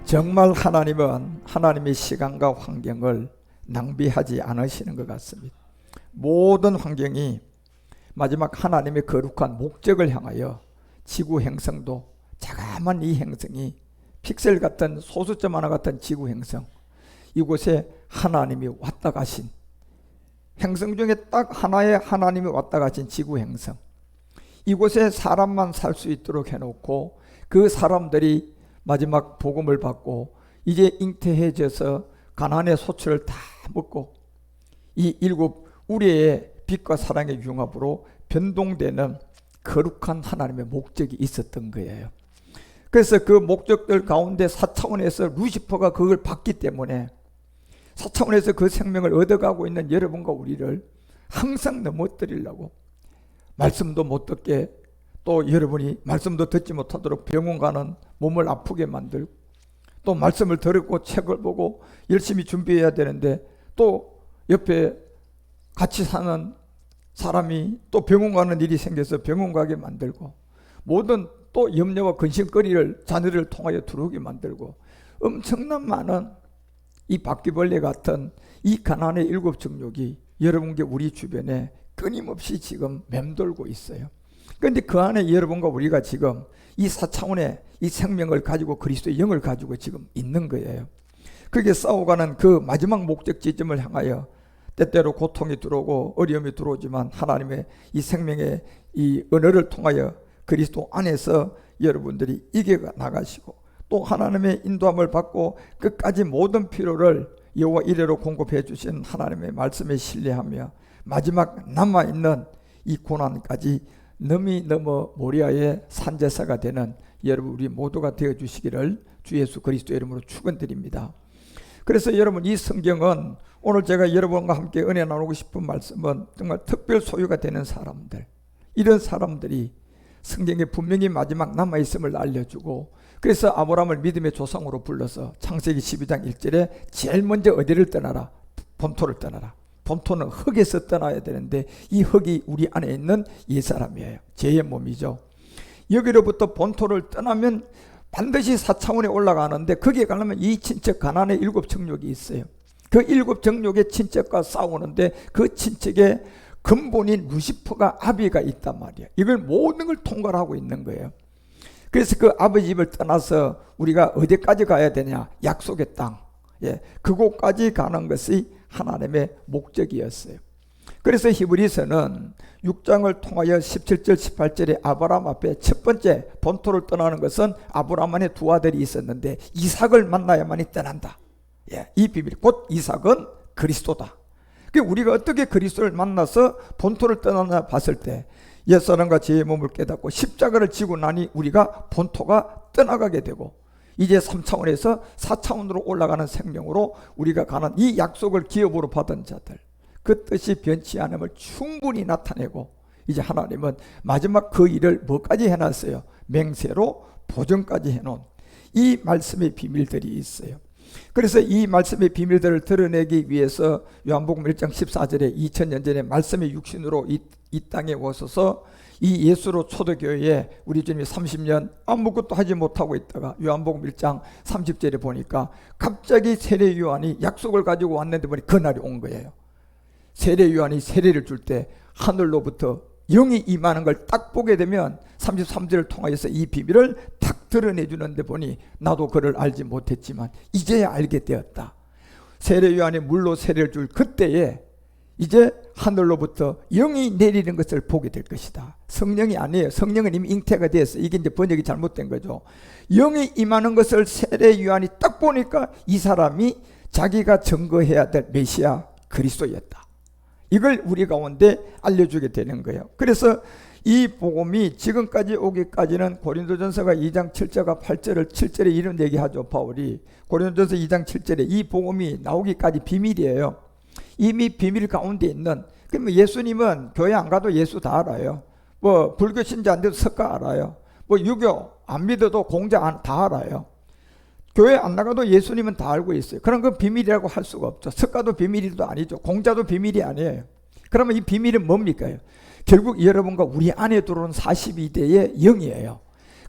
정말 하나님은 하나님의 시간과 환경을 낭비하지 않으시는 것 같습니다. 모든 환경이 마지막 하나님의 거룩한 목적을 향하여 지구 행성도 자그마한 이 행성이 픽셀 같은 소수점 하나 같은 지구 행성, 이곳에 하나님이 왔다 가신 행성 중에 딱 하나의 하나님이 왔다 가신 지구 행성, 이곳에 사람만 살 수 있도록 해놓고 그 사람들이 마지막 복음을 받고 이제 잉태해져서 가나안의 소출을 다 먹고 이 일곱 우리의 빛과 사랑의 융합으로 변동되는 거룩한 하나님의 목적이 있었던 거예요. 그래서 그 목적들 가운데 4차원에서 루시퍼가 그걸 받기 때문에 4차원에서 그 생명을 얻어가고 있는 여러분과 우리를 항상 넘어뜨리려고 말씀도 못 듣게, 또 여러분이 말씀도 듣지 못하도록 병원 가는 몸을 아프게 만들고, 또 말씀을 들었고 책을 보고 열심히 준비해야 되는데 또 옆에 같이 사는 사람이 또 병원 가는 일이 생겨서 병원 가게 만들고, 모든 또 염려와 근심거리를 자녀를 통하여 들어오게 만들고, 엄청난 많은 이 바퀴벌레 같은 이 가난의 일곱 정욕이 여러분께 우리 주변에 끊임없이 지금 맴돌고 있어요. 그런데 그 안에 여러분과 우리가 지금 이 4차원의 이 생명을 가지고 그리스도의 영을 가지고 지금 있는 거예요. 그게 싸워가는 그 마지막 목적 지점을 향하여 때때로 고통이 들어오고 어려움이 들어오지만 하나님의 이 생명의 이 언어를 통하여 그리스도 안에서 여러분들이 이겨나가시고, 또 하나님의 인도함을 받고 끝까지 모든 필요를 여호와 이레로 공급해 주신 하나님의 말씀에 신뢰하며 마지막 남아있는 이 고난까지 넘이 넘어 모리아의 산제사가 되는 여러분 우리 모두가 되어주시기를 주 예수 그리스도의 이름으로 축원드립니다. 그래서 여러분, 이 성경은 오늘 제가 여러분과 함께 은혜 나누고 싶은 말씀은 정말 특별 소유가 되는 사람들, 이런 사람들이 성경에 분명히 마지막 남아있음을 알려주고, 그래서 아브라함을 믿음의 조상으로 불러서 창세기 12장 1절에 제일 먼저 어디를 떠나라? 본토를 떠나라. 본토는 흙에서 떠나야 되는데 이 흙이 우리 안에 있는 옛사람이에요. 죄의 몸이죠. 여기로부터 본토를 떠나면 반드시 4차원에 올라가는데, 거기에 가려면 이 친척 가나안의 일곱 정욕이 있어요. 그 일곱 정욕의 친척과 싸우는데 그 친척의 근본인 루시퍼가 아비가 있단 말이에요. 이걸 모든 걸 통과하고 있는 거예요. 그래서 그 아버지 집을 떠나서 우리가 어디까지 가야 되냐? 약속의 땅, 그곳까지 가는 것이 하나님의 목적이었어요. 그래서 히브리서는 6장을 통하여 17절 18절에 아브라함 앞에 첫 번째 본토를 떠나는 것은 아브라함의 두 아들이 있었는데 이삭을 만나야만이 떠난다. 이 비밀, 곧 이삭은 그리스도다. 우리가 어떻게 그리스도를 만나서 본토를 떠나나 봤을 때 옛사람과 죄의 몸을 깨닫고 십자가를 지고 나니 우리가 본토가 떠나가게 되고, 이제 3차원에서 4차원으로 올라가는 생명으로 우리가 가는 이 약속을 기업으로 받은 자들, 그 뜻이 변치 않음을 충분히 나타내고, 이제 하나님은 마지막 그 일을 뭐까지 해놨어요? 맹세로 보증까지 해놓은 이 말씀의 비밀들이 있어요. 그래서 이 말씀의 비밀들을 드러내기 위해서 요한복음 1장 14절에 2000년 전에 말씀의 육신으로 이 땅에 오셔서 이 예수로 초대교회에 우리 주님이 30년 아무것도 하지 못하고 있다가 요한복음 1장 30절에 보니까 갑자기 세례 요한이 약속을 가지고 왔는데 보니 그날이 온 거예요. 세례 요한이 세례를 줄 때 하늘로부터 영이 임하는 걸 딱 보게 되면 33절을 통하여서 이 비밀을 딱 드러내주는데 보니 나도 그를 알지 못했지만 이제야 알게 되었다. 세례 요한이 물로 세례를 줄 그때에 이제 하늘로부터 영이 내리는 것을 보게 될 것이다. 성령이 아니에요. 성령은 이미 잉태가 되었어요. 이게 이제 번역이 잘못된 거죠. 영이 임하는 것을 세례 요한이 딱 보니까 이 사람이 자기가 증거해야 될 메시아 그리스도였다. 이걸 우리 가운데 알려주게 되는 거예요. 그래서 이 복음이 지금까지 오기까지는 고린도전서가 2장 7절과 8절을 7절에 이런 얘기하죠. 바울이 고린도전서 2장 7절에 이 복음이 나오기까지 비밀이에요. 이미 비밀 가운데 있는, 그러면 예수님은 교회 안 가도 예수 다 알아요. 뭐 불교 신자 안 돼도 석가 알아요. 뭐 유교 안 믿어도 공자 다 알아요. 교회 안 나가도 예수님은 다 알고 있어요. 그럼 그 비밀이라고 할 수가 없죠. 석가도 비밀도 아니죠. 공자도 비밀이 아니에요. 그러면 이 비밀은 뭡니까? 결국 여러분과 우리 안에 들어오는 42대의 영이에요.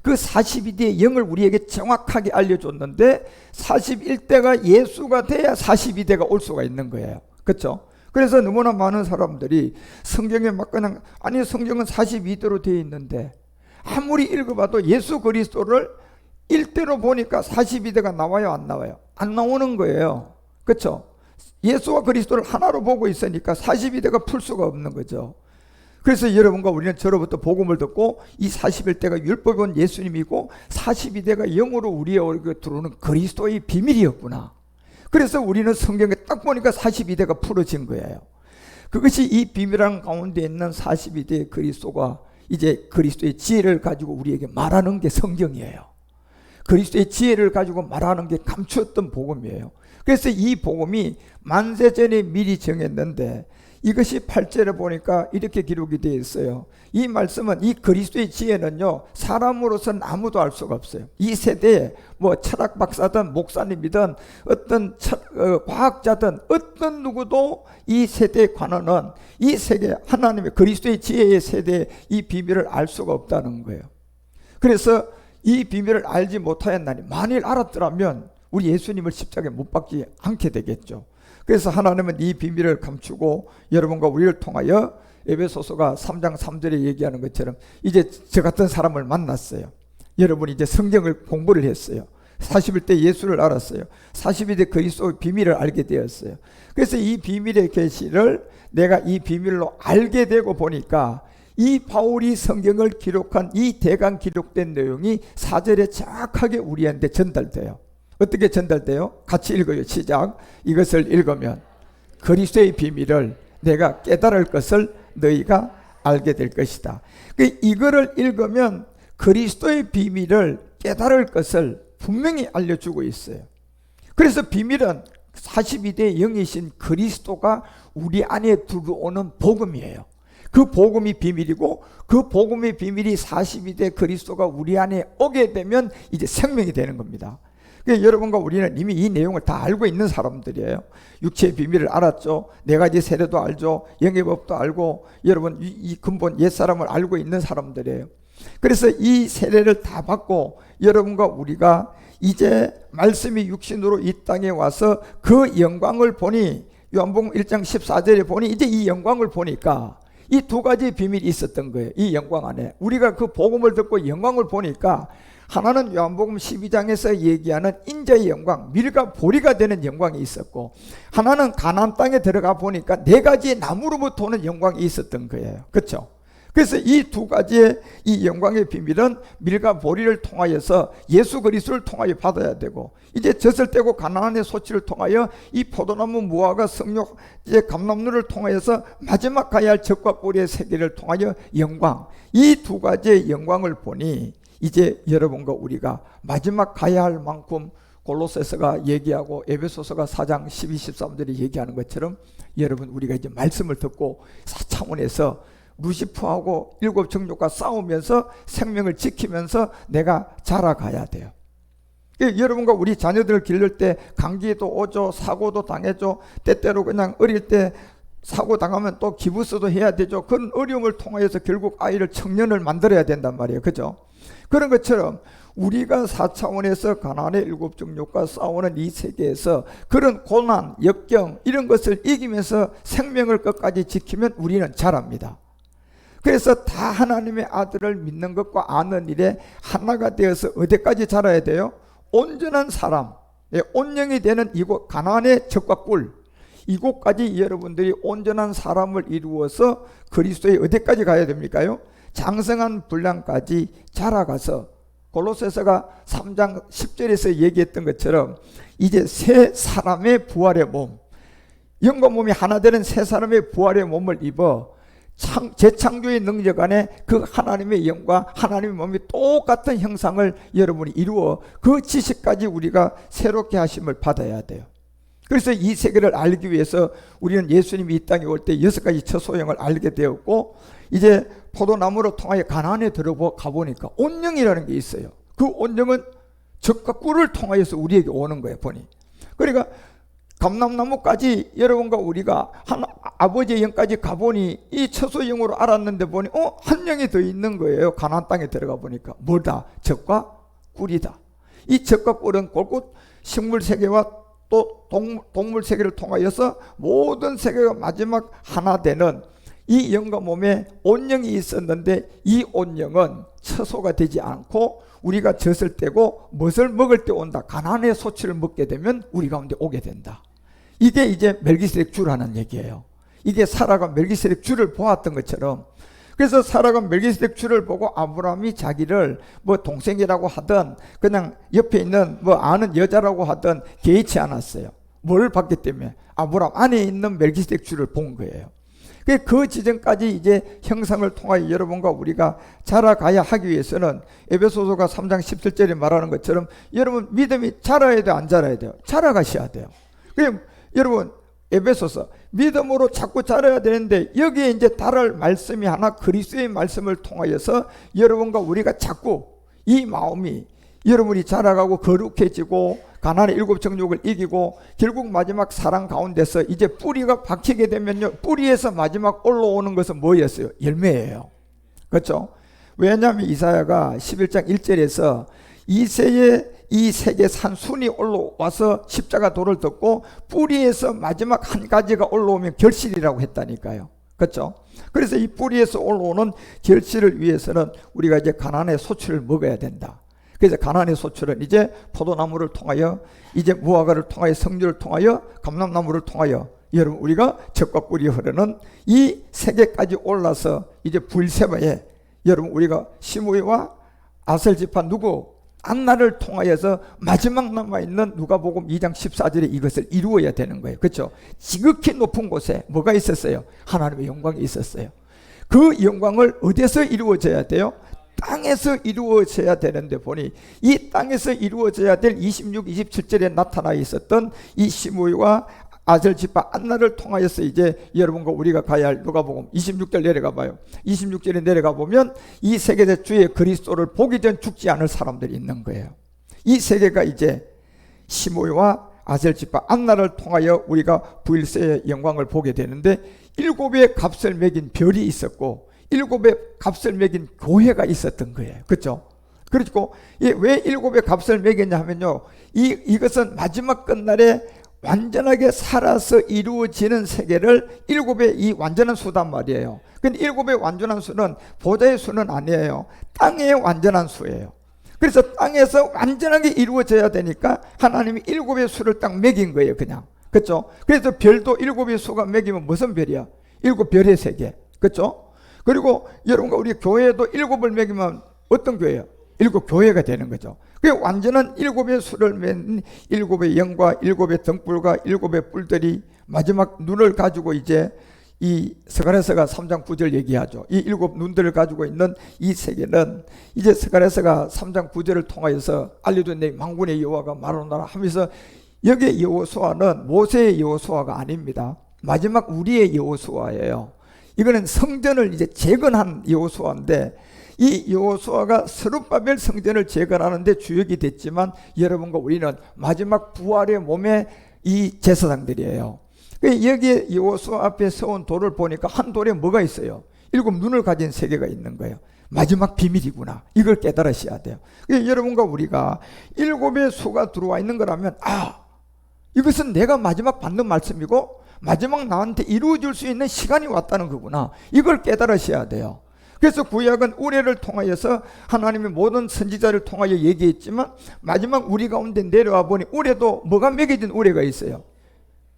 그 42대의 영을 우리에게 정확하게 알려줬는데 41대가 예수가 돼야 42대가 올 수가 있는 거예요. 그렇죠? 그래서 너무나 많은 사람들이 성경에 막 그냥 아니 성경은 42대로 되어 있는데 아무리 읽어봐도 예수 그리스도를 1대로 보니까 42대가 나와요, 안 나와요? 안 나오는 거예요. 그렇죠? 예수와 그리스도를 하나로 보고 있으니까 42대가 풀 수가 없는 거죠. 그래서 여러분과 우리는 저로부터 복음을 듣고 이 41대가 율법은 예수님이고 42대가 영으로 우리에게 들어오는 그리스도의 비밀이었구나. 그래서 우리는 성경에 딱 보니까 42대가 풀어진 거예요. 그것이 이 비밀한 가운데 있는 42대의 그리스도가 이제 그리스도의 지혜를 가지고 우리에게 말하는 게 성경이에요. 그리스도의 지혜를 가지고 말하는 게 감추었던 복음이에요. 그래서 이 복음이 만세전에 미리 정했는데 이것이 8절에 보니까 이렇게 기록이 되어 있어요. 이 말씀은 이 그리스도의 지혜는요 사람으로서는 아무도 알 수가 없어요. 이 세대에 뭐 철학 박사든 목사님이든 어떤 과학자든 어떤 누구도 이 세대에 관한은 이 세계 하나님의 그리스도의 지혜의 세대에 이 비밀을 알 수가 없다는 거예요. 그래서 이 비밀을 알지 못하였나니 만일 알았더라면 우리 예수님을 십자가에 못 박지 않게 되겠죠. 그래서 하나님은 이 비밀을 감추고 여러분과 우리를 통하여 에베소서가 3장 3절에 얘기하는 것처럼 이제 저 같은 사람을 만났어요. 여러분이 이제 성경을 공부를 했어요. 41대 예수를 알았어요. 42대 그리스도의 비밀을 알게 되었어요. 그래서 이 비밀의 계시를 내가 이 비밀로 알게 되고 보니까 이 바울이 성경을 기록한 이 대강 기록된 내용이 4절에 정확하게 우리한테 전달돼요. 어떻게 전달돼요? 같이 읽어요. 시작. 이것을 읽으면 그리스도의 비밀을 내가 깨달을 것을 너희가 알게 될 것이다. 이거를 읽으면 그리스도의 비밀을 깨달을 것을 분명히 알려주고 있어요. 그래서 비밀은 42대 영이신 그리스도가 우리 안에 들어오는 복음이에요. 그 복음이 비밀이고 그 복음의 비밀이 42대 그리스도가 우리 안에 오게 되면 이제 생명이 되는 겁니다. 여러분과 우리는 이미 이 내용을 다 알고 있는 사람들이에요. 육체의 비밀을 알았죠. 네 가지 세례도 알죠. 영의 법도 알고 여러분 이 근본 옛사람을 알고 있는 사람들이에요. 그래서 이 세례를 다 받고 여러분과 우리가 이제 말씀이 육신으로 이 땅에 와서 그 영광을 보니 요한복음 1장 14절에 보니 이제 이 영광을 보니까 이 두 가지 비밀이 있었던 거예요. 이 영광 안에 우리가 그 복음을 듣고 영광을 보니까 하나는 요한복음 12장에서 얘기하는 인자의 영광, 밀과 보리가 되는 영광이 있었고 하나는 가나안 땅에 들어가 보니까 네 가지의 나무로부터 오는 영광이 있었던 거예요. 그렇죠? 그래서 이 두 가지의 이 영광의 비밀은 밀과 보리를 통하여서 예수 그리스도를 통하여 받아야 되고 이제 젖을 떼고 가나안의 소치를 통하여 이 포도나무 무화과 성욕 이제 감람루를 통하여서 마지막 가야 할 젖과 뿌리의 세계를 통하여 영광, 이 두 가지의 영광을 보니 이제 여러분과 우리가 마지막 가야 할 만큼 골로새서가 얘기하고 에베소서가 4장 12, 13절에 얘기하는 것처럼 여러분 우리가 이제 말씀을 듣고 4차원에서 루시퍼하고 일곱 정욕과 싸우면서 생명을 지키면서 내가 자라가야 돼요. 여러분과 우리 자녀들을 기를 때 감기도 오죠. 사고도 당해죠. 때때로 그냥 어릴 때 사고 당하면 또 기부스도 해야 되죠. 그런 어려움을 통해서 결국 아이를 청년을 만들어야 된단 말이에요. 그죠? 그런 것처럼 우리가 4차원에서 가나안의 일곱 정욕과 싸우는 이 세계에서 그런 고난, 역경 이런 것을 이기면서 생명을 끝까지 지키면 우리는 자랍니다. 그래서 다 하나님의 아들을 믿는 것과 아는 일에 하나가 되어서 어디까지 자라야 돼요? 온전한 사람, 온영이 되는 이곳 가나안의 젖과 꿀, 이곳까지 여러분들이 온전한 사람을 이루어서 그리스도의 어디까지 가야 됩니까요? 장성한 분량까지 자라가서 골로새서가 3장 10절에서 얘기했던 것처럼 이제 새 사람의 부활의 몸, 영과 몸이 하나 되는 새 사람의 부활의 몸을 입어 재창조의 능력 안에 그 하나님의 영과 하나님의 몸이 똑같은 형상을 여러분이 이루어 그 지식까지 우리가 새롭게 하심을 받아야 돼요. 그래서 이 세계를 알기 위해서 우리는 예수님이 이 땅에 올 때 6가지 첫 소형을 알게 되었고 이제 포도나무로 통하여 가나안에 들어가 보니까 온영이라는 게 있어요. 그 온영은 젖과 꿀을 통하여서 우리에게 오는 거예요. 보니 그러니까 감람나무까지 여러분과 우리가 아버지의 영까지 가보니 이 처소의 영으로 알았는데 보니 한 영이 더 있는 거예요. 가나안 땅에 들어가 보니까 뭐다? 젖과 꿀이다. 이 젖과 꿀은 골고 식물 세계와 또 동물 세계를 통하여서 모든 세계가 마지막 하나 되는 이 영과 몸에 온영이 있었는데 이 온영은 처소가 되지 않고 우리가 젖을 떼고 무엇을 먹을 때 온다. 가나안의 소치를 먹게 되면 우리 가운데 오게 된다. 이게 이제 멜기세덱 주라는 얘기예요. 이게 사라가 멜기세덱 주를 보았던 것처럼, 그래서 사라가 멜기세덱 주를 보고 아브라함이 자기를 뭐 동생이라고 하든 그냥 옆에 있는 뭐 아는 여자라고 하든 개의치 않았어요. 뭘 봤기 때문에? 아브라함 안에 있는 멜기세덱 주를 본 거예요. 그 지점까지 이제 형상을 통하여 여러분과 우리가 자라가야 하기 위해서는 에베소서가 3장 17절에 말하는 것처럼 여러분 믿음이 자라야 돼요, 안 자라야 돼요? 자라가셔야 돼요. 여러분 에베소서 믿음으로 자꾸 자라야 되는데 여기에 이제 달할 말씀이 하나 그리스도의 말씀을 통하여서 여러분과 우리가 자꾸 이 마음이 여러분이 자라가고 거룩해지고 가나안의 7 정욕을 이기고 결국 마지막 사랑 가운데서 이제 뿌리가 박히게 되면요, 뿌리에서 마지막 올라오는 것은 뭐였어요? 열매예요. 그렇죠? 왜냐하면 이사야가 11장 1절에서 이 세계 산순이 올라와서 십자가 돌을 덮고 뿌리에서 마지막 한 가지가 올라오면 결실이라고 했다니까요. 그렇죠? 그래서 이 뿌리에서 올라오는 결실을 위해서는 우리가 이제 가나안의 소출을 먹어야 된다. 그래서 가나안의 소출은 이제 포도나무를 통하여, 이제 무화과를 통하여, 성류를 통하여, 감람나무를 통하여 여러분 우리가 젖과 꿀이 흐르는 이 세계까지 올라서 이제 부엘세바에 여러분 우리가 시므이와 아셀지파 누구? 안나를 통하여서 마지막 남아있는 누가복음 2장 14절에 이것을 이루어야 되는 거예요. 그렇죠? 지극히 높은 곳에 뭐가 있었어요? 하나님의 영광이 있었어요. 그 영광을 어디서 이루어져야 돼요? 땅에서 이루어져야 되는데 보니 이 땅에서 이루어져야 될 26, 27절에 나타나 있었던 이 시므이와 아셀지파 안나를 통하여서 이제 여러분과 우리가 가야 할 누가복음 26절 내려가 봐요. 26절에 내려가 보면 이 세계의 주의 그리스도를 보기 전 죽지 않을 사람들이 있는 거예요. 이 세계가 이제 시므이와 아셀지파 안나를 통하여 우리가 부엘세의 영광을 보게 되는데 7의 값을 매긴 별이 있었고 7의 값을 매긴 교회가 있었던 거예요. 그렇죠? 그리고 왜 7의 값을 매겼냐 하면요, 이것은 마지막 끝날에 완전하게 살아서 이루어지는 세계를 7의 이 완전한 수단 말이에요. 근데 7의 완전한 수는 보좌의 수는 아니에요. 땅의 완전한 수예요. 그래서 땅에서 완전하게 이루어져야 되니까 하나님이 7의 수를 딱 매긴 거예요, 그냥. 그렇죠? 그래서 별도 7의 수가 매기면 무슨 별이야? 7별의 세계. 그렇죠? 그리고 여러분과 우리 교회도 7을 매기면 어떤 교회예요? 7교회가 되는 거죠. 그 완전한 7의 수를 맨 7의 영과 7의 등불과 7의 뿔들이 마지막 눈을 가지고 이제 이 스가랴서가 3장 9절 얘기하죠. 이 7 눈들을 가지고 있는 이 세계는 이제 스가랴서가 3장 9절을 통하여서 알려준 내 만군의 여호와가 말하노라 하면서 여기에 여호수아는 모세의 여호수아가 아닙니다. 마지막 우리의 여호수아예요. 이거는 성전을 이제 재건한 여호수아인데 이 여호수아가 스룹바벨 성전을 재건하는데 주역이 됐지만 여러분과 우리는 마지막 부활의 몸의 이 제사장들이에요. 여기에 여호수아 앞에 세운 돌을 보니까 한 돌에 뭐가 있어요? 7 눈을 가진 세계가 있는 거예요. 마지막 비밀이구나. 이걸 깨달으셔야 돼요. 여러분과 우리가 7의 수가 들어와 있는 거라면 이것은 내가 마지막 받는 말씀이고 마지막 나한테 이루어질 수 있는 시간이 왔다는 거구나. 이걸 깨달으셔야 돼요. 그래서 구약은 우레를 통하여서 하나님의 모든 선지자를 통하여 얘기했지만 마지막 우리 가운데 내려와 보니 우레도 뭐가 매겨진 우레가 있어요?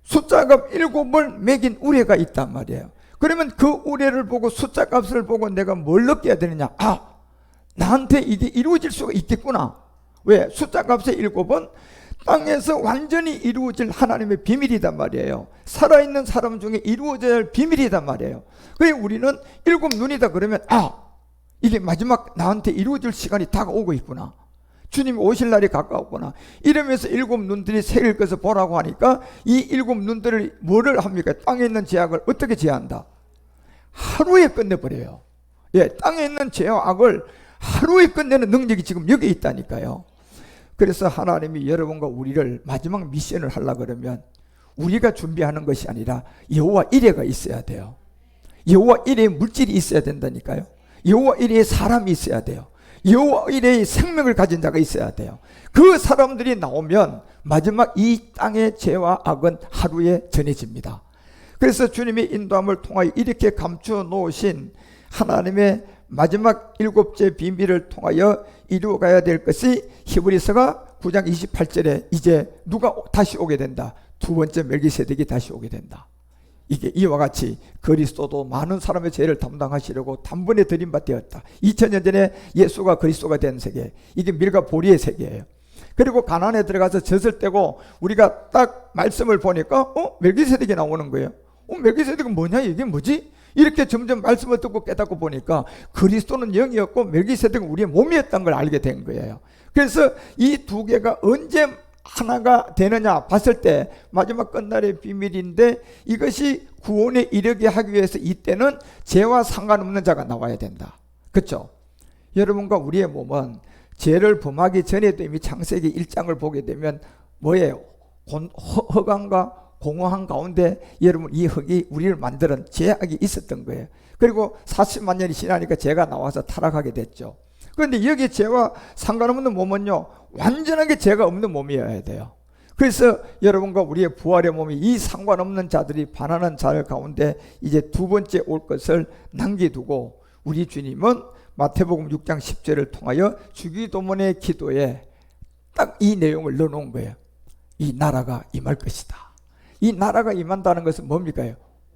숫자가 7을 매긴 우레가 있단 말이에요. 그러면 그 우레를 보고 숫자 값을 보고 내가 뭘 느껴야 되느냐? 나한테 이게 이루어질 수가 있겠구나. 왜? 숫자 값의 7은 땅에서 완전히 이루어질 하나님의 비밀이단 말이에요. 살아있는 사람 중에 이루어져야 할 비밀이단 말이에요. 그래서 우리는 7 눈이다 그러면 이게 마지막 나한테 이루어질 시간이 다가오고 있구나. 주님이 오실 날이 가까웠구나. 이러면서 7 눈들이 새길 것을 보라고 하니까 이 7 눈들을 뭐를 합니까? 땅에 있는 죄악을 어떻게 제한다? 하루에 끝내버려요. 땅에 있는 죄와 악을 하루에 끝내는 능력이 지금 여기 있다니까요. 그래서 하나님이 여러분과 우리를 마지막 미션을 하려고 그러면 우리가 준비하는 것이 아니라 여호와 이레가 있어야 돼요. 여호와 이레의 물질이 있어야 된다니까요. 여호와 이레의 사람이 있어야 돼요. 여호와 이레의 생명을 가진 자가 있어야 돼요. 그 사람들이 나오면 마지막 이 땅의 죄와 악은 하루에 전해집니다. 그래서 주님의 인도함을 통하여 이렇게 감추어 놓으신 하나님의 마지막 일곱째 비밀을 통하여 이루어가야 될 것이 히브리서가 9장 28절에 이제 누가 다시 오게 된다. 두 번째 멜기세덱이 다시 오게 된다. 이게 이와 같이 그리스도도 많은 사람의 죄를 담당하시려고 단번에 들임받되었다. 2000년 전에 예수가 그리스도가 된 세계, 이게 밀과 보리의 세계예요. 그리고 가나안에 들어가서 젖을 떼고 우리가 딱 말씀을 보니까 멜기세덱이 나오는 거예요. 멜기세덱은 뭐냐, 이게 뭐지? 이렇게 점점 말씀을 듣고 깨닫고 보니까 그리스도는 영이었고 멜기세덱은 우리의 몸이었다는 걸 알게 된 거예요. 그래서 이 두 개가 언제 하나가 되느냐 봤을 때 마지막 끝날의 비밀인데, 이것이 구원에 이르게 하기 위해서 이때는 죄와 상관없는 자가 나와야 된다. 그렇죠? 여러분과 우리의 몸은 죄를 범하기 전에도 이미 창세기 1장을 보게 되면 뭐예요? 허강과 공허한 가운데 여러분 이 흙이 우리를 만드는 죄악이 있었던 거예요. 그리고 40만 년이 지나니까 죄가 나와서 타락하게 됐죠. 그런데 여기 죄와 상관없는 몸은요, 완전하게 죄가 없는 몸이어야 돼요. 그래서 여러분과 우리의 부활의 몸이 이 상관없는 자들이 반하는 자들 가운데 이제 두 번째 올 것을 남겨두고, 우리 주님은 마태복음 6장 10절을 통하여 주기도문의 기도에 딱 이 내용을 넣어놓은 거예요. 이 나라가 임할 것이다. 이 나라가 임한다는 것은 뭡니까?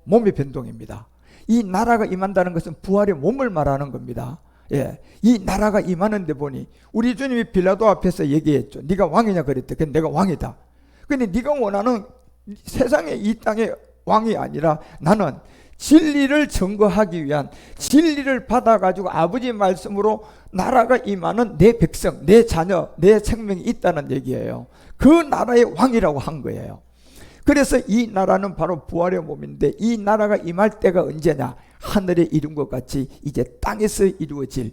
몸의 변동입니다. 이 나라가 임한다는 것은 부활의 몸을 말하는 겁니다. 예, 이 나라가 임하는데 보니 우리 주님이 빌라도 앞에서 얘기했죠. 네가 왕이냐 그랬대. 근데 내가 왕이다. 근데 네가 원하는 세상의 이 땅의 왕이 아니라 나는 진리를 증거하기 위한, 진리를 받아가지고 아버지 말씀으로 나라가 임하는 내 백성, 내 자녀, 내 생명이 있다는 얘기예요. 그 나라의 왕이라고 한 거예요. 그래서 이 나라는 바로 부활의 몸인데, 이 나라가 임할 때가 언제냐? 하늘에 이룬 것 같이 이제 땅에서 이루어질.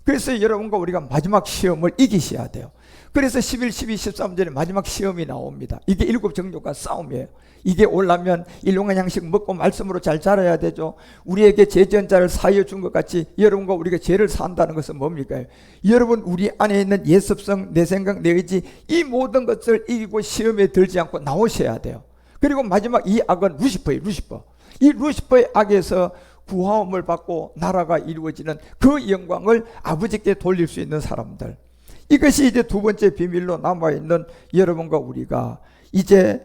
그래서 여러분과 우리가 마지막 시험을 이기셔야 돼요. 그래서 11, 12, 13절에 마지막 시험이 나옵니다. 이게 일곱 정욕과 싸움이에요. 이게 올라면 일용할 양식 먹고 말씀으로 잘 자라야 되죠. 우리에게 죄 지은 자를 사하여 준 것 같이 여러분과 우리가 죄를 사한다는 것은 뭡니까? 여러분 우리 안에 있는 예습성, 내 생각, 내 의지, 이 모든 것을 이기고 시험에 들지 않고 나오셔야 돼요. 그리고 마지막 이 악은 루시퍼예요. 루시퍼. 이 루시퍼의 악에서 구하움을 받고 나라가 이루어지는 그 영광을 아버지께 돌릴 수 있는 사람들. 이것이 이제 두 번째 비밀로 남아있는 여러분과 우리가 이제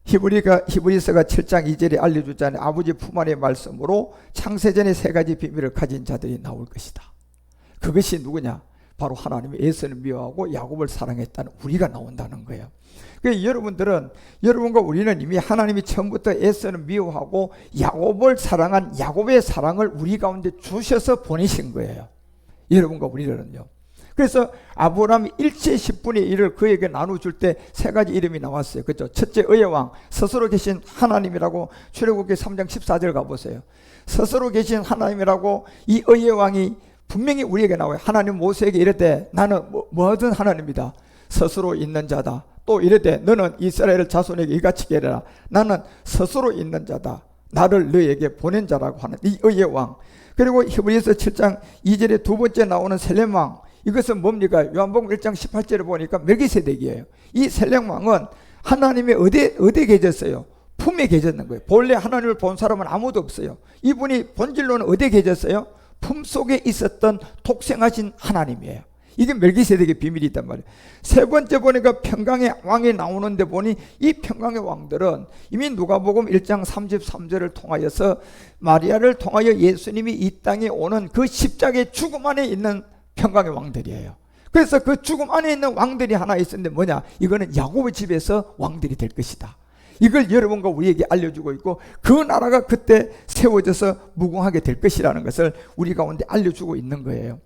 히브리서가 7장 2절에 알려주자니 아버지 품 안의 말씀으로 창세전의 세 가지 비밀을 가진 자들이 나올 것이다. 그것이 누구냐? 바로 하나님이 에서를 미워하고 야곱을 사랑했다는 우리가 나온다는 거예요. 그러니까 여러분들은, 여러분과 우리는 이미 하나님이 처음부터 에서를 미워하고 야곱을 사랑한 야곱의 사랑을 우리 가운데 주셔서 보내신 거예요. 여러분과 우리는요. 그래서 아브라함이 일체 10분의 1을 그에게 나눠줄 때 세 가지 이름이 나왔어요. 그렇죠? 첫째 의의 왕, 스스로 계신 하나님이라고 출애굽기 3장 14절 가보세요. 스스로 계신 하나님이라고 이 의의 왕이 분명히 우리에게 나와요. 하나님 모세에게 이랬대, 나는 뭐든 하나님이다. 스스로 있는 자다. 또 이랬대, 너는 이스라엘 자손에게 이같이 계려라. 나는 스스로 있는 자다. 나를 너에게 보낸 자라고 하는 이 의의 왕. 그리고 히브리서 7장 2절에 두 번째 나오는 셀렘 왕. 이것은 뭡니까? 요한복음 1장 18절에 보니까 멜기세덱이에요. 이 셀렘 왕은 하나님의 어디에 계셨어요? 품에 계셨는 거예요. 본래 하나님을 본 사람은 아무도 없어요. 이분이 본질로는 어디에 계셨어요? 품 속에 있었던 독생하신 하나님이에요. 이게 멜기세덱의 비밀이 있단 말이에요. 세 번째 보니까 평강의 왕이 나오는데 보니 이 평강의 왕들은 이미 누가복음 1장 33절을 통하여서 마리아를 통하여 예수님이 이 땅에 오는 그 십자가의 죽음 안에 있는 평강의 왕들이에요. 그래서 그 죽음 안에 있는 왕들이 하나 있었는데 뭐냐? 이거는 야곱의 집에서 왕들이 될 것이다. 이걸 여러분과 우리에게 알려주고 있고, 그 나라가 그때 세워져서 무궁하게 될 것이라는 것을 우리 가운데 알려주고 있는 거예요.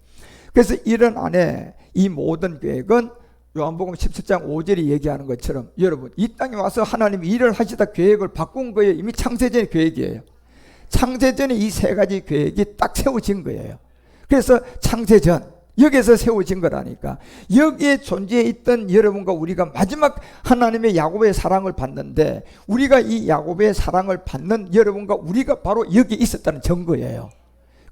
그래서 이런 안에 이 모든 계획은 요한복음 17장 5절이 얘기하는 것처럼 여러분 이 땅에 와서 하나님이 일을 하시다 계획을 바꾼 거예요. 이미 창세전의 계획이에요. 창세전에 이 세 가지 계획이 딱 세워진 거예요. 그래서 창세전, 여기에서 세워진 거라니까. 여기에 존재해 있던 여러분과 우리가 마지막 하나님의 야곱의 사랑을 받는데, 우리가 이 야곱의 사랑을 받는 여러분과 우리가 바로 여기 있었다는 증거예요.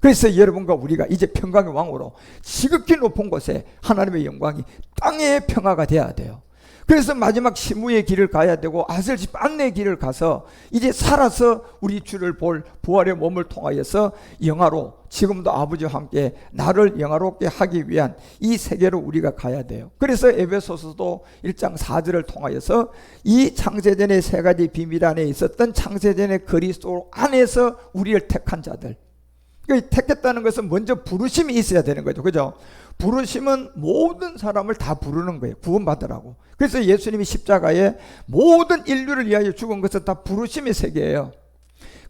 그래서 여러분과 우리가 이제 평강의 왕으로 지극히 높은 곳에 하나님의 영광이 땅의 평화가 돼야 돼요. 그래서 마지막 시무의 길을 가야 되고 아슬집 안내의 길을 가서 이제 살아서 우리 주를 볼 부활의 몸을 통하여서 영화로, 지금도 아버지와 함께 나를 영화롭게 하기 위한 이 세계로 우리가 가야 돼요. 그래서 에베소서도 1장 4절을 통하여서 이 창세전의 세 가지 비밀 안에 있었던 창세전의 그리스도 안에서 우리를 택한 자들, 택했다는 것은 먼저 부르심이 있어야 되는 거죠. 그죠? 부르심은 모든 사람을 다 부르는 거예요. 구원받으라고. 그래서 예수님이 십자가에 모든 인류를 위하여 죽은 것은 다 부르심의 세계예요.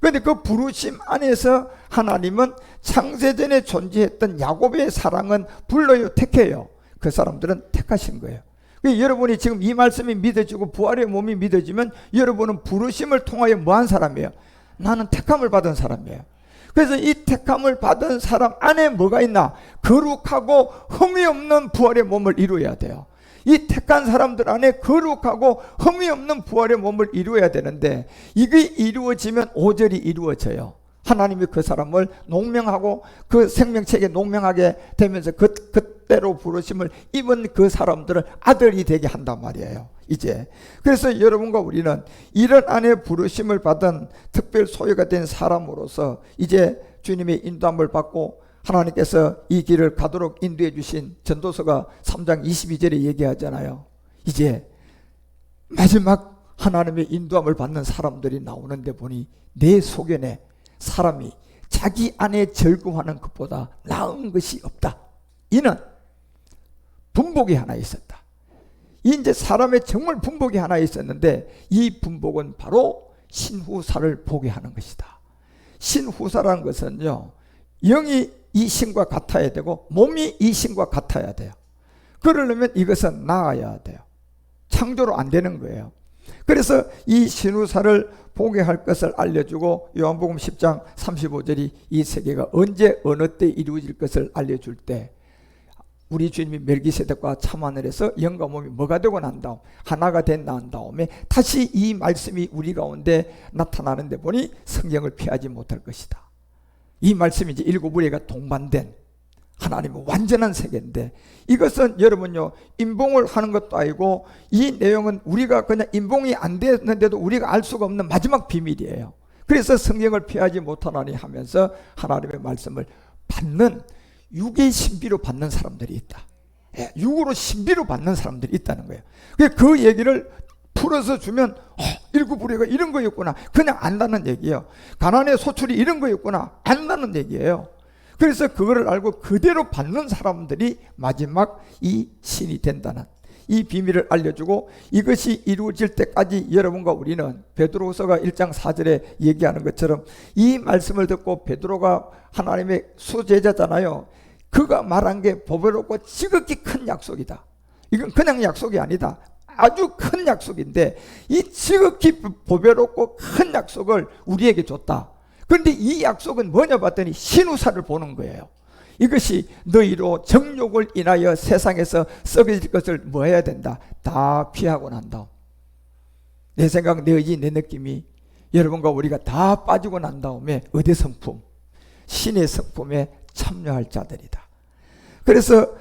그런데 그 부르심 안에서 하나님은 창세전에 존재했던 야곱의 사랑은 불러요, 택해요. 그 사람들은 택하신 거예요. 여러분이 지금 이 말씀이 믿어지고 부활의 몸이 믿어지면 여러분은 부르심을 통하여 뭐한 사람이에요? 나는 택함을 받은 사람이에요. 그래서 이 택함을 받은 사람 안에 뭐가 있나? 거룩하고 흠이 없는 부활의 몸을 이루어야 돼요. 이 택한 사람들 안에 거룩하고 흠이 없는 부활의 몸을 이루어야 되는데, 이게 이루어지면 5절이 이루어져요. 하나님이 그 사람을 농명하고 그 생명책에 농명하게 되면서 그때로 부르심을 입은 그 사람들을 아들이 되게 한단 말이에요. 이제 그래서 여러분과 우리는 이런 안에 부르심을 받은 특별 소유가 된 사람으로서 이제 주님의 인도함을 받고 하나님께서 이 길을 가도록 인도해 주신 전도서가 3장 22절에 얘기하잖아요. 이제 마지막 하나님의 인도함을 받는 사람들이 나오는데 보니 내 소견에 사람이 자기 안에 즐거워하는 것보다 나은 것이 없다. 이는 분복이 하나 있었다. 이제 사람의 정말 분복이 하나 있었는데, 이 분복은 바로 신후사를 보게 하는 것이다. 신후사라는 것은요, 영이 이 신과 같아야 되고 몸이 이 신과 같아야 돼요. 그러려면 이것은 나아야 돼요. 창조로 안 되는 거예요. 그래서 이 신후사를 보게 할 것을 알려주고, 요한복음 10장 35절이 이 세계가 언제 어느 때 이루어질 것을 알려줄 때, 우리 주님이 멜기세덱과 참하늘에서 영과 몸이 뭐가 되고 난 다음 하나가 된 다음에 다시 이 말씀이 우리 가운데 나타나는데 보니 성경을 피하지 못할 것이다. 이 말씀이 이제 일곱 우리가 동반된 하나님의 완전한 세계인데, 이것은 여러분요, 인봉을 하는 것도 아니고 이 내용은 우리가 그냥 인봉이 안 됐는데도 우리가 알 수가 없는 마지막 비밀이에요. 그래서 성경을 피하지 못하나니 하면서 하나님의 말씀을 받는, 육의 신비로 받는 사람들이 있다. 육으로 신비로 받는 사람들이 있다는 거예요. 그 얘기를 풀어서 주면 일곱 우리가 이런 거였구나, 그냥 안다는 얘기예요. 가나안의 소출이 이런 거였구나, 안다는 얘기예요. 그래서 그거를 알고 그대로 받는 사람들이 마지막 이 신이 된다는 이 비밀을 알려주고, 이것이 이루어질 때까지 여러분과 우리는 베드로후서가 1장 4절에 얘기하는 것처럼 이 말씀을 듣고, 베드로가 하나님의 수제자잖아요. 그가 말한 게 보배롭고 지극히 큰 약속이다. 이건 그냥 약속이 아니다. 아주 큰 약속인데 이 지극히 보배롭고 큰 약속을 우리에게 줬다. 그런데 이 약속은 뭐냐 봤더니 신후사를 보는 거예요. 이것이 너희로 정욕을 인하여 세상에서 썩어질 것을 뭐 해야 된다? 다 피하고 난 다음, 내 생각, 내 의지, 내 느낌이 여러분과 우리가 다 빠지고 난 다음에 의대 성품, 신의 성품에 참여할 자들이다. 그래서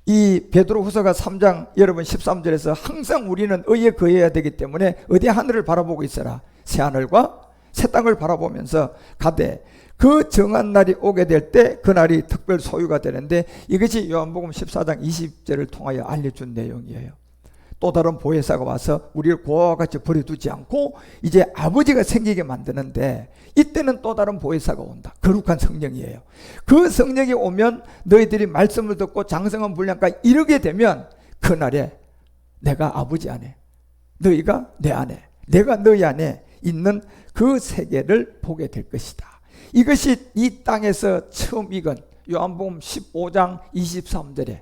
이 베드로후서가 3장 여러분 13절에서 항상 우리는 의에 거해야 되기 때문에 어디 하늘을 바라보고 있어라. 새 하늘과 새 땅을 바라보면서 가되 그 정한 날이 오게 될 때 그 날이 특별 소유가 되는데, 이것이 요한복음 14장 20절을 통하여 알려준 내용이에요. 또 다른 보혜사가 와서 우리를 고아와 같이 버려두지 않고 이제 아버지가 생기게 만드는데, 이때는 또 다른 보혜사가 온다. 거룩한 성령이에요. 그 성령이 오면 너희들이 말씀을 듣고 장성한 분량까지 이르게 되면 그날에 내가 아버지 안에, 너희가 내 안에, 내가 너희 안에 있는 그 세계를 보게 될 것이다. 이것이 이 땅에서 처음 익은 요한복음 15장 23절에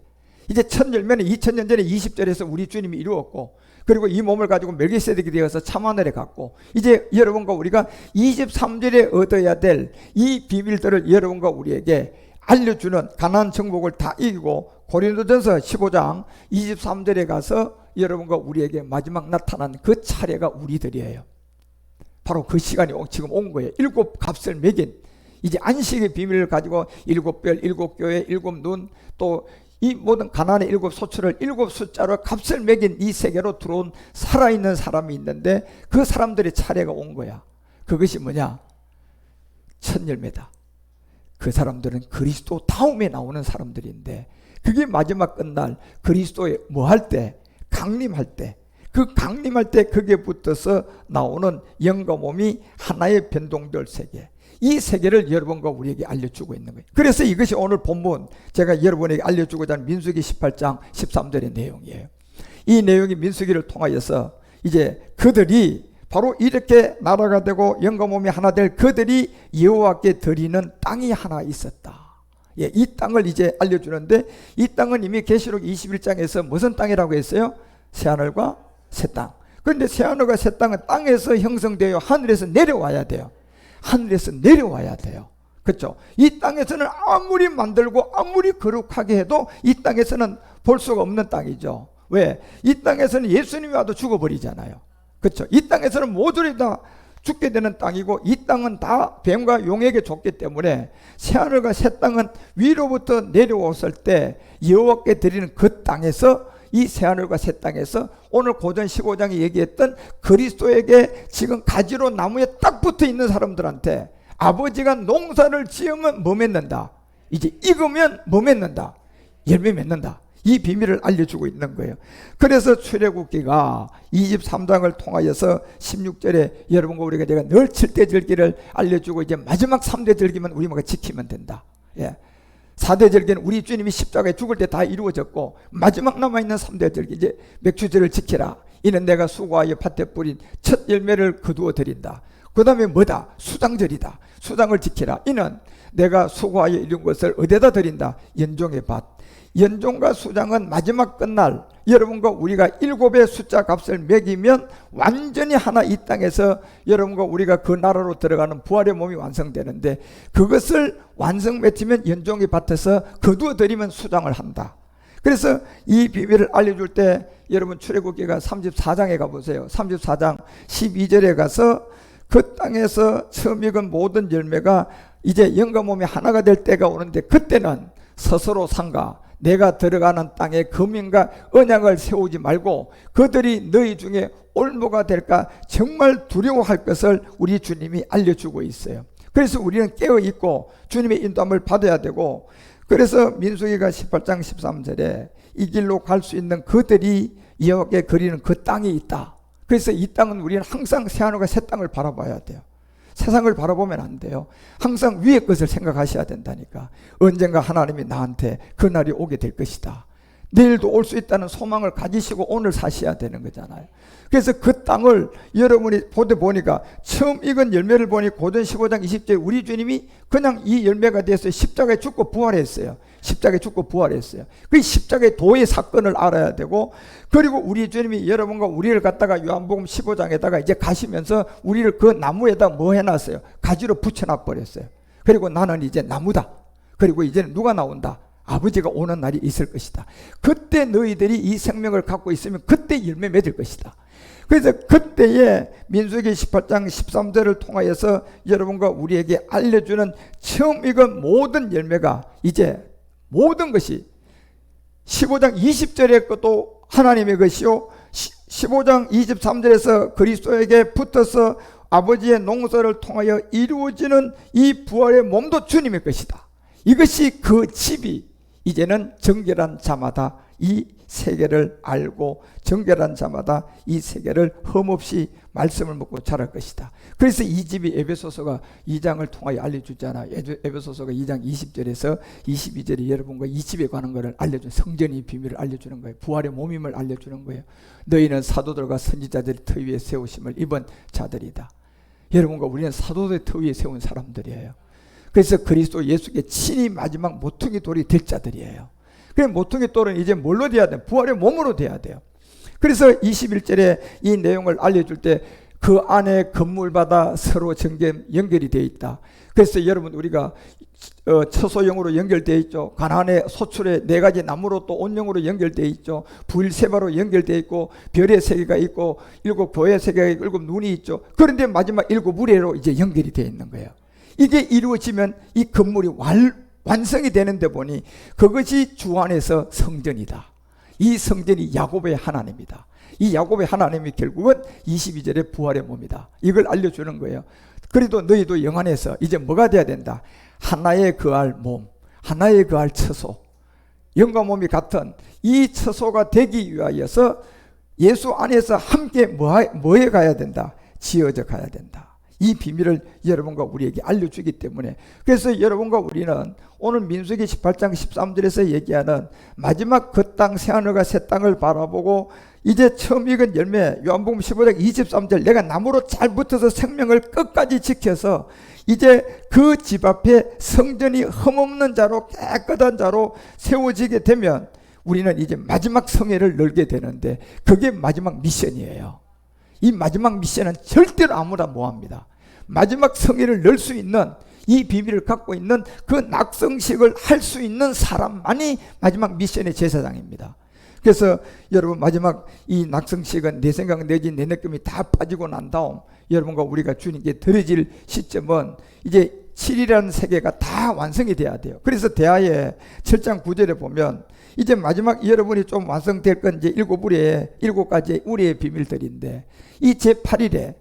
이제 첫 열매는 2000년 전에 20절에서 우리 주님이 이루었고, 그리고 이 몸을 가지고 멜기세덱이 되어서 참하늘에 갔고, 이제 여러분과 우리가 23절에 얻어야 될 이 비밀들을 여러분과 우리에게 알려주는 가나안 정복을 다 이기고 고린도전서 15장 23절에 가서 여러분과 우리에게 마지막 나타난 그 차례가 우리들이에요. 바로 그 시간이 지금 온 거예요. 7 값을 매긴 이제 안식의 비밀을 가지고 7별, 7교회, 7눈 또 이 모든 가나안의 7소처를 7숫자로 값을 매긴 이 세계로 들어온 살아있는 사람이 있는데 그 사람들의 차례가 온 거야. 그것이 뭐냐? 첫 열매다. 그 사람들은 그리스도 다음에 나오는 사람들인데 그게 마지막 끝날 그리스도의 뭐 할 때? 강림할 때. 그 강림할 때 거기에 붙어서 나오는 영과 몸이 하나의 변동될 세계. 이 세계를 여러분과 우리에게 알려주고 있는 거예요. 그래서 이것이 오늘 본문 제가 여러분에게 알려주고자 하는 민수기 18장 13절의 내용이에요. 이 내용이 민수기를 통하여서 이제 그들이 바로 이렇게 나라가 되고 영과 몸이 하나 될 그들이 여호와께 드리는 땅이 하나 있었다. 예, 이 땅을 이제 알려주는데 이 땅은 이미 계시록 21장에서 무슨 땅이라고 했어요? 새하늘과 새 땅. 그런데 새하늘과 새 땅은 땅에서 형성되어 하늘에서 내려와야 돼요. 하늘에서 내려와야 돼요. 그렇죠? 이 땅에서는 아무리 만들고 아무리 거룩하게 해도 이 땅에서는 볼 수가 없는 땅이죠. 왜? 이 땅에서는 예수님이 와도 죽어버리잖아요. 그렇죠? 이 땅에서는 모조리 다 죽게 되는 땅이고 이 땅은 다 뱀과 용에게 줬기 때문에 새하늘과 새 땅은 위로부터 내려왔을 때 여호와께 드리는 그 땅에서 이 새하늘과 새 땅에서 오늘 고전 15장이 얘기했던 그리스도에게 지금 가지로 나무에 딱 붙어 있는 사람들한테 아버지가 농사를 지으면 뭐 맺는다? 이제 익으면 뭐 맺는다? 열매 맺는다. 이 비밀을 알려주고 있는 거예요. 그래서 출애굽기가 23장을 통하여서 16절에 여러분과 우리가 내가 늘 7대 절기를 알려주고 이제 마지막 3대 절기만 우리가 지키면 된다. 예. 4대 절기는 우리 주님이 십자가에 죽을 때 다 이루어졌고 마지막 남아있는 3대 절기 이제 맥주절을 지키라. 이는 내가 수고하여 밭에 뿌린 첫 열매를 거두어 드린다. 그 다음에 뭐다? 수장절이다. 수장을 지키라. 이는 내가 수고하여 이룬 것을 어디다 드린다? 연종의 밭. 연종과 수장은 마지막 끝날 여러분과 우리가 7의 숫자 값을 매기면 완전히 하나 이 땅에서 여러분과 우리가 그 나라로 들어가는 부활의 몸이 완성되는데 그것을 완성 맺히면 연종의 밭에서 거두어 들이면 수장을 한다. 그래서 이 비밀을 알려줄 때 여러분 출애굽기가 34장에 가보세요. 34장 12절에 가서 그 땅에서 처음 익은 모든 열매가 이제 영과 몸이 하나가 될 때가 오는데 그때는 스스로 삼가 내가 들어가는 땅에 금인과 언약을 세우지 말고 그들이 너희 중에 올무가 될까 정말 두려워할 것을 우리 주님이 알려주고 있어요. 그래서 우리는 깨어있고 주님의 인도함을 받아야 되고 그래서 민수기가 18장 13절에 이 길로 갈 수 있는 그들이 여호와께 그리는 그 땅이 있다. 그래서 이 땅은 우리는 항상 새하늘과 새 땅을 바라봐야 돼요. 세상을 바라보면 안 돼요. 항상 위의 것을 생각하셔야 된다니까. 언젠가 하나님이 나한테 그날이 오게 될 것이다. 내일도 올 수 있다는 소망을 가지시고 오늘 사셔야 되는 거잖아요. 그래서 그 땅을 여러분이 보니까 처음 익은 열매를 보니 고전 15장 20절에 우리 주님이 그냥 이 열매가 돼서 십자가에 죽고 부활했어요. 십자가에 죽고 부활했어요. 그 십자가의 도의 사건을 알아야 되고 그리고 우리 주님이 여러분과 우리를 갖다가 요한복음 15장에다가 이제 가시면서 우리를 그 나무에다 뭐 해놨어요? 가지로 붙여놔 버렸어요. 그리고 나는 이제 나무다. 그리고 이제는 누가 나온다? 아버지가 오는 날이 있을 것이다. 그때 너희들이 이 생명을 갖고 있으면 그때 열매 맺을 것이다. 그래서 그때에 민수기 18장 13절을 통하여서 여러분과 우리에게 알려주는 처음 익은 모든 열매가 이제 모든 것이 15장 20절의 것도 하나님의 것이요 15장 23절에서 그리스도에게 붙어서 아버지의 농사를 통하여 이루어지는 이 부활의 몸도 주님의 것이다. 이것이 그 집이 이제는 정결한 자마다 이 세계를 알고 정결한 자마다 이 세계를 흠없이 말씀을 먹고 자랄 것이다. 그래서 이 집이 에베소서가 2장을 통하여 알려주잖아. 에베소서가 2장 20절에서 22절에 여러분과 이 집에 관한 것을 알려준 성전의 비밀을 알려주는 거예요. 부활의 몸임을 알려주는 거예요. 너희는 사도들과 선지자들의 터 위에 세우심을 입은 자들이다. 여러분과 우리는 사도들의 터 위에 세운 사람들이에요. 그래서 그리스도 예수께 친히 마지막 모퉁이 돌이 될 자들이에요. 그래 모퉁이 돌은 이제 뭘로 돼야 돼요? 부활의 몸으로 돼야 돼요. 그래서 21절에 이 내용을 알려줄 때 그 안에 건물마다 서로 정gem 연결이 되어 있다. 그래서 여러분 우리가 처소형으로 연결되어 있죠. 가나안의 소출의 네 가지 나무로 또 온형으로 연결되어 있죠. 부일세바로 연결되어 있고 별의 세계가 있고 일곱 교회의 세계가 있고 일곱 눈이 있죠. 그런데 마지막 일곱 무리로 이제 연결이 되어 있는 거예요. 이게 이루어지면 이 건물이 완성이 되는데 보니 그것이 주 안에서 성전이다. 이 성전이 야곱의 하나님이다. 이 야곱의 하나님이 결국은 22절의 부활의 몸이다. 이걸 알려주는 거예요. 그래도 너희도 영 안에서 이제 뭐가 돼야 된다? 하나에 거할 몸, 하나에 거할 처소, 영과 몸이 같은 이 처소가 되기 위하여서 예수 안에서 함께 뭐에 가야 된다? 지어져 가야 된다. 이 비밀을 여러분과 우리에게 알려주기 때문에, 그래서 여러분과 우리는 오늘 민수기 18장 13절에서 얘기하는 마지막 그 땅 새하늘과 새 땅을 바라보고 이제 처음 익은 열매, 요한복음 15장 23절, 내가 나무로 잘 붙어서 생명을 끝까지 지켜서 이제 그 집 앞에 성전이 흠없는 자로 깨끗한 자로 세워지게 되면 우리는 이제 마지막 성회를 열게 되는데, 그게 마지막 미션이에요. 이 마지막 미션은 절대로 아무나 못합니다. 마지막 성회를 열 수 있는 이 비밀을 갖고 있는 그 낙성식을 할 수 있는 사람만이 마지막 미션의 제사장입니다. 그래서 여러분 마지막 이 낙성식은 내 생각 내지 내 느낌이 다 빠지고 난 다음 여러분과 우리가 주님께 드려질 시점은 이제 7이라는 세계가 다 완성이 돼야 돼요. 그래서 대하의 7장 9절에 보면 이제 마지막 여러분이 좀 완성될 건 이제 7가지 우리의 비밀들인데, 이 제8일에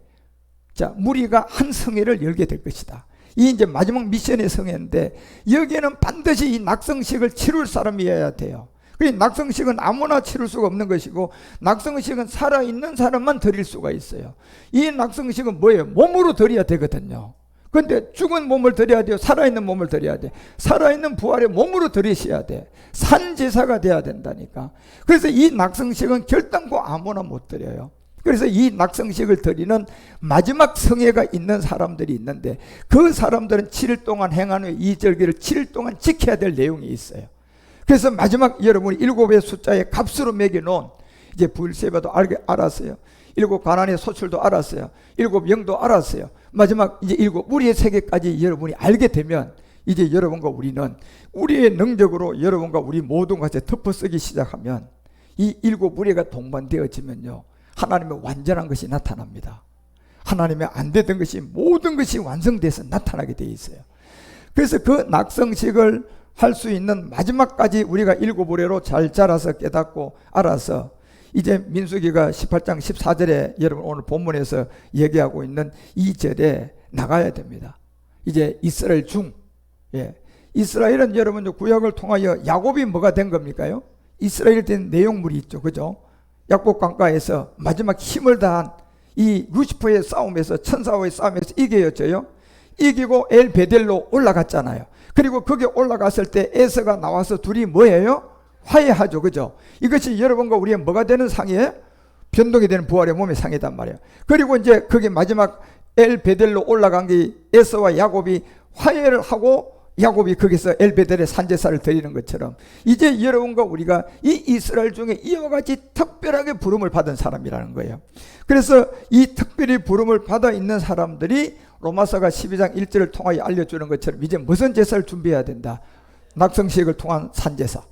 자, 무리가 한 성회를 열게 될 것이다. 이 이제 마지막 미션의 성회인데, 여기에는 반드시 이 낙성식을 치룰 사람이어야 돼요. 그래서 낙성식은 아무나 치룰 수가 없는 것이고, 낙성식은 살아있는 사람만 드릴 수가 있어요. 이 낙성식은 뭐예요? 몸으로 드려야 되거든요. 근데 죽은 몸을 드려야 돼요? 살아있는 몸을 드려야 돼? 살아있는 부활의 몸으로 드리셔야 돼. 산제사가 돼야 된다니까. 그래서 이 낙성식은 결단코 아무나 못 드려요. 그래서 이 낙성식을 드리는 마지막 성회가 있는 사람들이 있는데, 그 사람들은 7일 동안 행한 후에 이 절기를 7일 동안 지켜야 될 내용이 있어요. 그래서 마지막 여러분이 7의 숫자에 값으로 매겨놓은, 이제 부일세바도 알았어요. 7 가나안의 소출도 알았어요. 7 영도 알았어요. 마지막 이제 7 무리의 세계까지 여러분이 알게 되면, 이제 여러분과 우리는 우리의 능력으로 여러분과 우리 모든 것에 덮어쓰기 시작하면, 이 7 무리가 동반되어지면요, 하나님의 완전한 것이 나타납니다. 하나님의 안 되던 것이 모든 것이 완성돼서 나타나게 돼 있어요. 그래서 그 낙성식을 할 수 있는 마지막까지 우리가 7무리로 잘 자라서 깨닫고 알아서 이제 민수기가 18장 14절에 여러분 오늘 본문에서 얘기하고 있는 이 절에 나가야 됩니다. 이제 이스라엘 이스라엘은 여러분 구약을 통하여 야곱이 뭐가 된 겁니까요? 이스라엘 된 내용물이 있죠. 그죠? 야곱 강가에서 마지막 힘을 다한 이 루시퍼의 싸움에서, 천사와의 싸움에서 이겨졌죠. 이기고 엘베델로 올라갔잖아요. 그리고 거기 올라갔을 때 에서가 나와서 둘이 뭐예요? 화해하죠. 그죠? 이것이 여러분과 우리의 뭐가 되는 상이에요? 변동이 되는 부활의 몸의 상이단 말이에요. 그리고 이제 그게 마지막 엘베델로 올라간 게 에서와 야곱이 화해를 하고, 야곱이 거기서 엘베델의 산제사를 드리는 것처럼 이제 여러분과 우리가 이 이스라엘 중에 이와 같이 특별하게 부름을 받은 사람이라는 거예요. 그래서 이 특별히 부름을 받아 있는 사람들이 로마서가 12장 1절을 통하여 알려주는 것처럼 이제 무슨 제사를 준비해야 된다? 낙성식을 통한 산제사.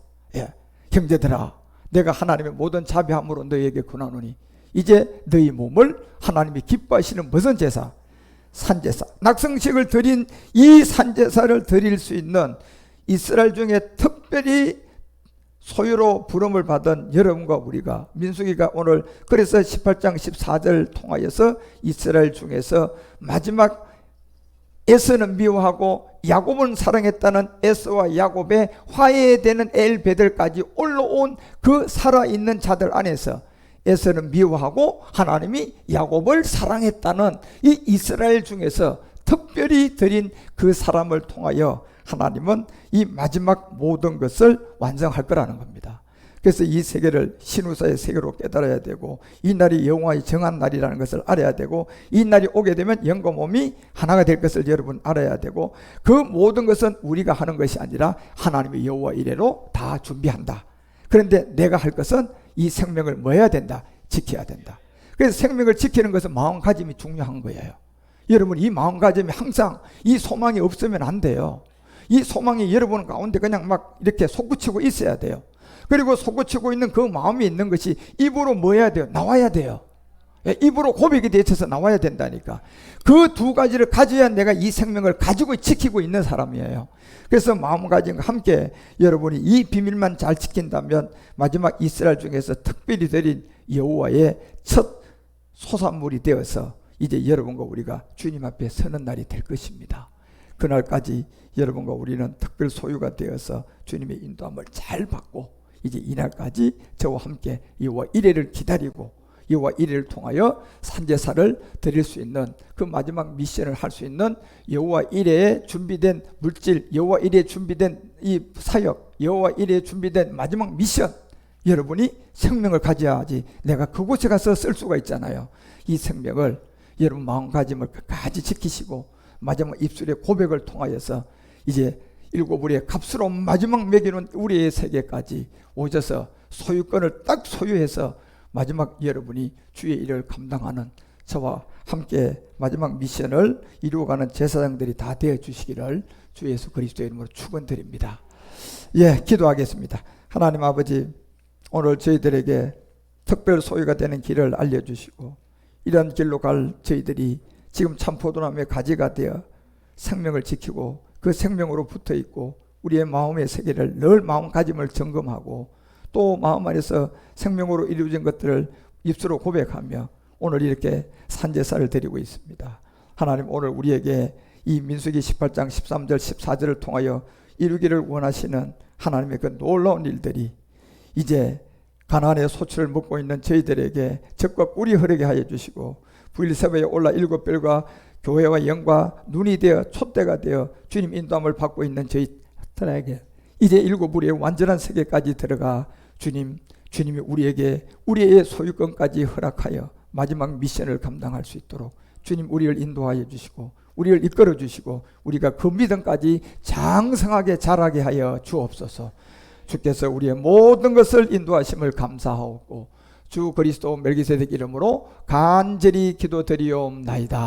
형제들아, 내가 하나님의 모든 자비함으로 너희에게 권하노니 이제 너희 몸을 하나님이 기뻐하시는 무슨 제사? 산제사. 낙성식을 드린 이 산제사를 드릴 수 있는 이스라엘 중에 특별히 소유로 부름을 받은 여러분과 우리가, 민수기가 오늘 그래서 18장 14절 통하여서 이스라엘 중에서 마지막 에서는 미워하고 야곱은 사랑했다는 에서와 야곱의 화해되는 엘베델까지 올라온 그 살아있는 자들 안에서 에서는 미워하고 하나님이 야곱을 사랑했다는 이 이스라엘 중에서 특별히 드린 그 사람을 통하여 하나님은 이 마지막 모든 것을 완성할 거라는 겁니다. 그래서 이 세계를 신우사의 세계로 깨달아야 되고, 이 날이 여호와의 정한 날이라는 것을 알아야 되고, 이 날이 오게 되면 영과 몸이 하나가 될 것을 여러분 알아야 되고, 그 모든 것은 우리가 하는 것이 아니라 하나님의 여호와 이래로 다 준비한다. 그런데 내가 할 것은 이 생명을 뭐 해야 된다? 지켜야 된다. 그래서 생명을 지키는 것은 마음가짐이 중요한 거예요. 여러분, 이 마음가짐이 항상 이 소망이 없으면 안 돼요. 이 소망이 여러분 가운데 그냥 막 이렇게 솟구치고 있어야 돼요. 그리고 솟구치고 있는 그 마음이 있는 것이 입으로 뭐 해야 돼요? 나와야 돼요. 입으로 고백이 되어서 나와야 된다니까. 그 두 가지를 가져야 내가 이 생명을 가지고 지키고 있는 사람이에요. 그래서 마음가짐과 함께 여러분이 이 비밀만 잘 지킨다면 마지막 이스라엘 중에서 특별히 드린 여호와의 첫 소산물이 되어서 이제 여러분과 우리가 주님 앞에 서는 날이 될 것입니다. 그날까지 여러분과 우리는 특별 소유가 되어서 주님의 인도함을 잘 받고 이제 이날까지 저와 함께 여호와 이레를 기다리고 여호와 이레를 통하여 산제사를 드릴 수 있는 그 마지막 미션을 할 수 있는 여호와 이레에 준비된 물질, 여호와 이레에 준비된 이 사역, 여호와 이레에 준비된 마지막 미션, 여러분이 생명을 가져야지 내가 그곳에 가서 쓸 수가 있잖아요. 이 생명을 여러분 마음가짐을 끝까지 지키시고 마지막 입술의 고백을 통하여서 이제 일곱 우리의 값스러운 마지막 먹이는 우리의 세계까지 오셔서 소유권을 딱 소유해서 마지막 여러분이 주의 일을 감당하는 저와 함께 마지막 미션을 이루어가는 제사장들이 다 되어 주시기를 주 예수 그리스도의 이름으로 축원드립니다. 예, 기도하겠습니다. 하나님 아버지, 오늘 저희들에게 특별 소유가 되는 길을 알려주시고 이런 길로 갈 저희들이 지금 참포도나무의 가지가 되어 생명을 지키고 그 생명으로 붙어 있고 우리의 마음의 세계를 늘 마음가짐을 점검하고 또 마음 안에서 생명으로 이루어진 것들을 입술로 고백하며 오늘 이렇게 산제사를 드리고 있습니다. 하나님, 오늘 우리에게 이 민수기 18장 13절 14절을 통하여 이루기를 원하시는 하나님의 그 놀라운 일들이 이제 가나안의 소출을 먹고 있는 저희들에게 적과 꿀이 흐르게 하여 주시고 부일세바에 올라 일곱 별과 교회와 영과 눈이 되어 촛대가 되어 주님 인도함을 받고 있는 저희들에게 이제 일곱 우리의 완전한 세계까지 들어가 주님이 우리에게 우리의 소유권까지 허락하여 마지막 미션을 감당할 수 있도록 주님 우리를 인도하여 주시고 우리를 이끌어 주시고 우리가 그 믿음까지 장성하게 자라게 하여 주옵소서. 주께서 우리의 모든 것을 인도하심을 감사하고 주 그리스도 멜기세덱 이름으로 간절히 기도드리옵나이다.